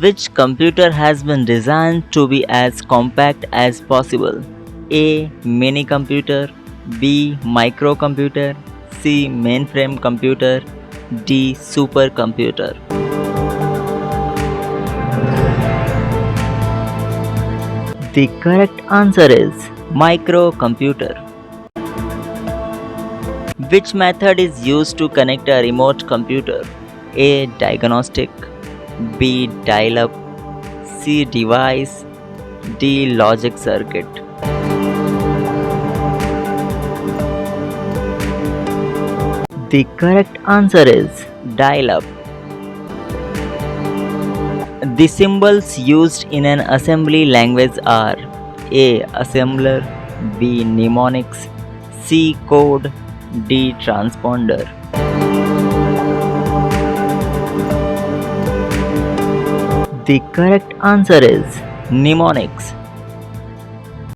Which computer has been designed to be as compact as possible? A. Mini computer. B. Microcomputer. C. Mainframe computer. D. Supercomputer. The correct answer is microcomputer. Which method is used to connect a remote computer? A. Diagnostic. B. Dial-up. C. Device. D. Logic circuit. The correct answer is dial-up. The symbols used in an assembly language are A. Assembler. B. Mnemonics. C. Code. D. Transponder. The correct answer is mnemonics.